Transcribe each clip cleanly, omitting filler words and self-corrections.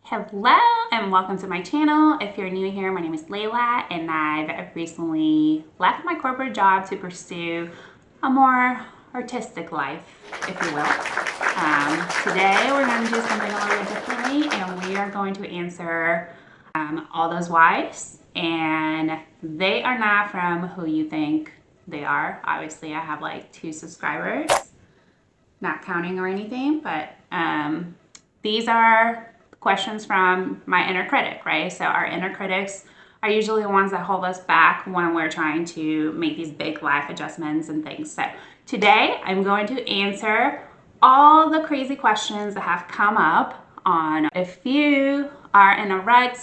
Hello and welcome to my channel. If you're new here, my name is Layla and I've recently left my corporate job to pursue a more artistic life, if you will. Today we're going to do something a little bit differently and we are going to answer all those whys, and they are not from who you think they are. Obviously I have like 2 subscribers, not counting or anything, but these are questions from my inner critic, right? So our inner critics are usually the ones that hold us back when we're trying to make these big life adjustments and things. So today I'm going to answer all the crazy questions that have come up on if you are in a rut,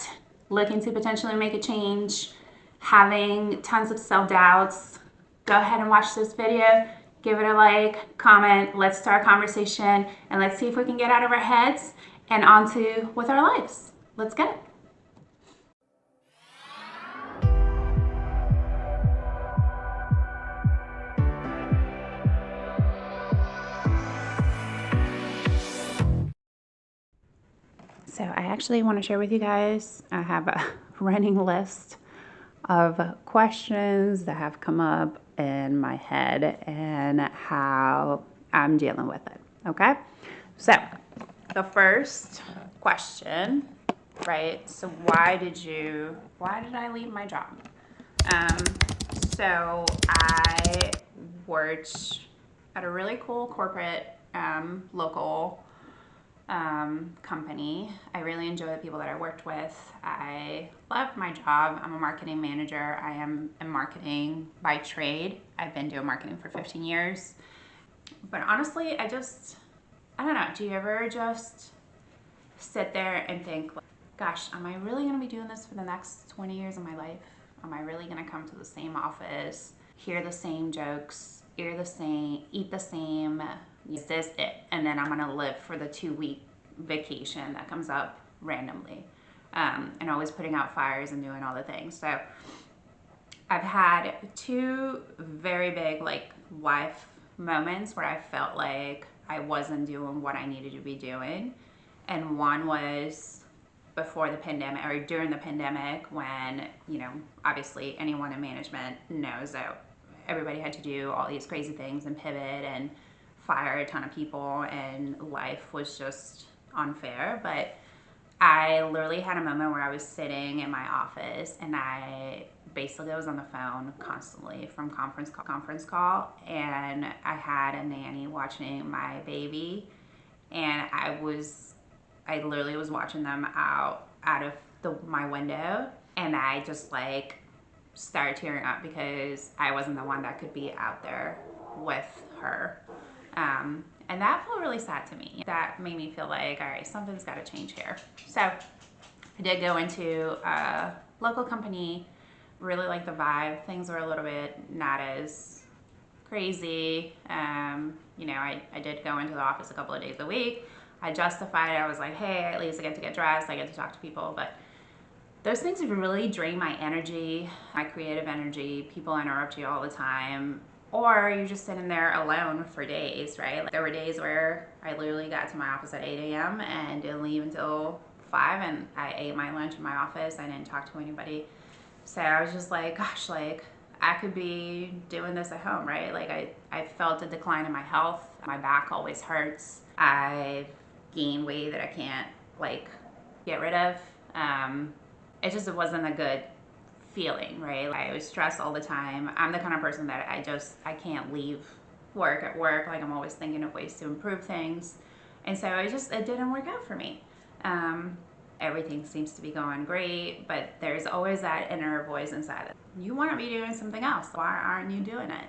looking to potentially make a change, having tons of self-doubts. Go ahead and watch this video. Give it a like, comment, let's start a conversation, and let's see if we can get out of our heads and onto with our lives. Let's go. So I actually want to share with you guys, I have a running list of questions that have come up in my head and how I'm dealing with it, okay? So the first question, right? So why did I leave my job? So I worked at a really cool corporate local company. I really enjoy the people that I worked with. I love my job. I'm a marketing manager. I am in marketing by trade. I've been doing marketing for 15 years. But honestly, I don't know. Do you ever just sit there and think, gosh, am I really going to be doing this for the next 20 years of my life? Am I really going to come to the same office, hear the same jokes, eat the same, is this it? And then I'm going to live for the 2-week vacation that comes up randomly. And always putting out fires and doing all the things. So I've had 2 very big life moments where I felt like I wasn't doing what I needed to be doing. And one was before the pandemic, or during the pandemic, when, obviously anyone in management knows that everybody had to do all these crazy things and pivot and fire a ton of people, and life was just unfair. But I literally had a moment where I was sitting in my office and I basically was on the phone constantly from conference call, and I had a nanny watching my baby, and I literally was watching them out of my window, and I just started tearing up because I wasn't the one that could be out there with her. And that felt really sad to me. That made me feel like, all right, something's got to change here. So I did go into a local company, really liked the vibe. Things were a little bit not as crazy. I did go into the office a couple of days a week. I justified it. I was like, hey, at least I get to get dressed. I get to talk to people. But those things really drain my energy, my creative energy. People interrupt you all the time. Or you're just sitting there alone for days, right? There were days where I literally got to my office at 8 a.m. and didn't leave until 5, and I ate my lunch in my office. I didn't talk to anybody. So I was just like, gosh, I could be doing this at home, right? I felt a decline in my health. My back always hurts. I've gained weight that I can't get rid of. It wasn't a good feeling, right? I was stressed all the time. I'm the kind of person that I can't leave work at work. I'm always thinking of ways to improve things. And so it didn't work out for me. Everything seems to be going great, but there's always that inner voice inside that you want to be doing something else. Why aren't you doing it?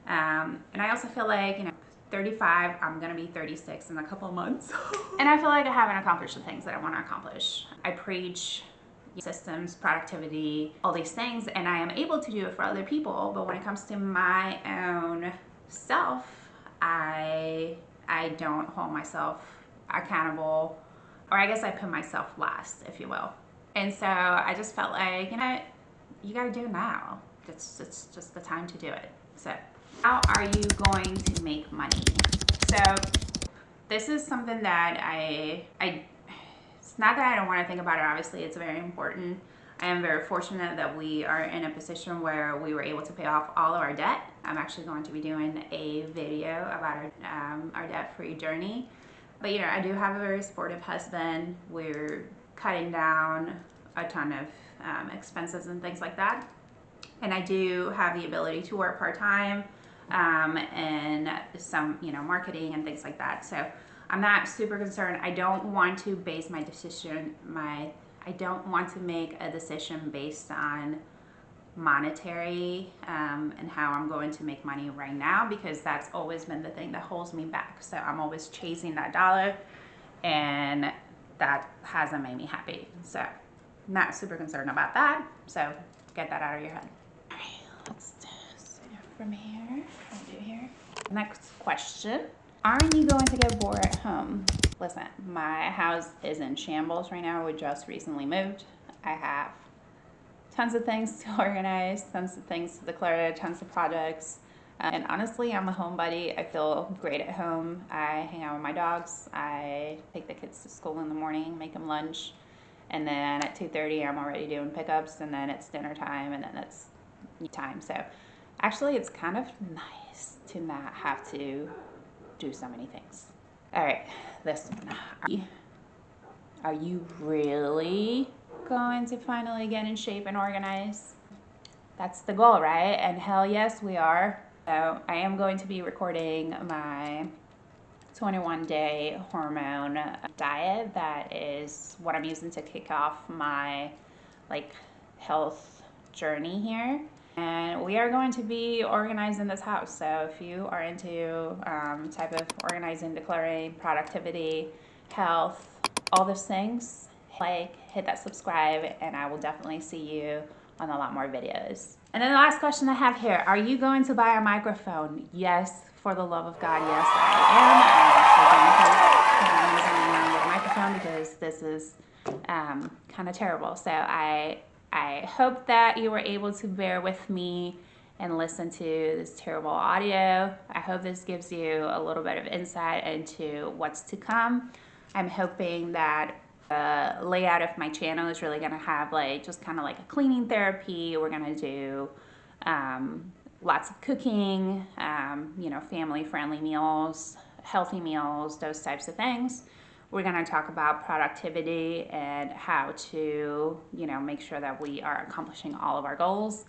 And I also feel like, 35, I'm going to be 36 in a couple of months. And I feel like I haven't accomplished the things that I want to accomplish. I preach systems, productivity, all these things, and I am able to do it for other people, but when it comes to my own self, I don't hold myself accountable, or I guess I put myself last, if you will. And so I just felt like, you gotta do it now. It's just the time to do it. So how are you going to make money? So this is something that It's not that I don't want to think about it. Obviously, it's very important. I am very fortunate that we are in a position where we were able to pay off all of our debt. I'm actually going to be doing a video about our debt-free journey. But you know, I do have a very supportive husband. We're cutting down a ton of expenses and things like that. And I do have the ability to work part-time and some, you know, marketing and things like that. So I'm not super concerned. I don't want to base my decision, I don't want to make a decision based on monetary and how I'm going to make money right now, because that's always been the thing that holds me back. So I'm always chasing that dollar, and that hasn't made me happy. So not super concerned about that. So get that out of your head. All right, let's just from here. What do here? Next question. Aren't you going to get bored at home? Listen, my house is in shambles right now. We just recently moved. I have tons of things to organize, tons of things to declare, tons of projects. And honestly, I'm a homebody. I feel great at home. I hang out with my dogs. I take the kids to school in the morning, make them lunch. And then at 2:30, I'm already doing pickups, and then it's dinner time, and then it's time. So actually, it's kind of nice to not have to do so many things. All right, this one. Are you really going to finally get in shape and organize? That's the goal, right? And hell yes, we are. So I am going to be recording my 21-day hormone diet. That is what I'm using to kick off my health journey here. And we are going to be organizing this house. So if you are into type of organizing, declaring, productivity, health, all those things, hit that subscribe, and I will definitely see you on a lot more videos. And then the last question I have here, are you going to buy a microphone? Yes, for the love of God, yes, I am. I'm actually going to put a microphone because this is kind of terrible. So I hope that you were able to bear with me and listen to this terrible audio. I hope this gives you a little bit of insight into what's to come. I'm hoping that the layout of my channel is really going to have just kind of like a cleaning therapy. We're going to do lots of cooking, you know, family-friendly meals, healthy meals, those types of things. We're going to talk about productivity and how to, you know, make sure that we are accomplishing all of our goals.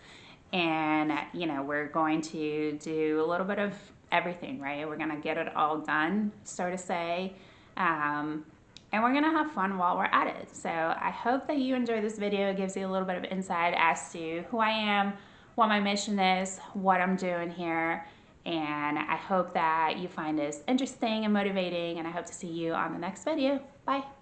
And, you know, we're going to do a little bit of everything, right? We're going to get it all done, so to say. And we're going to have fun while we're at it. So I hope that you enjoy this video. It gives you a little bit of insight as to who I am, what my mission is, what I'm doing here. And I hope that you find this interesting and motivating, and I hope to see you on the next video. Bye.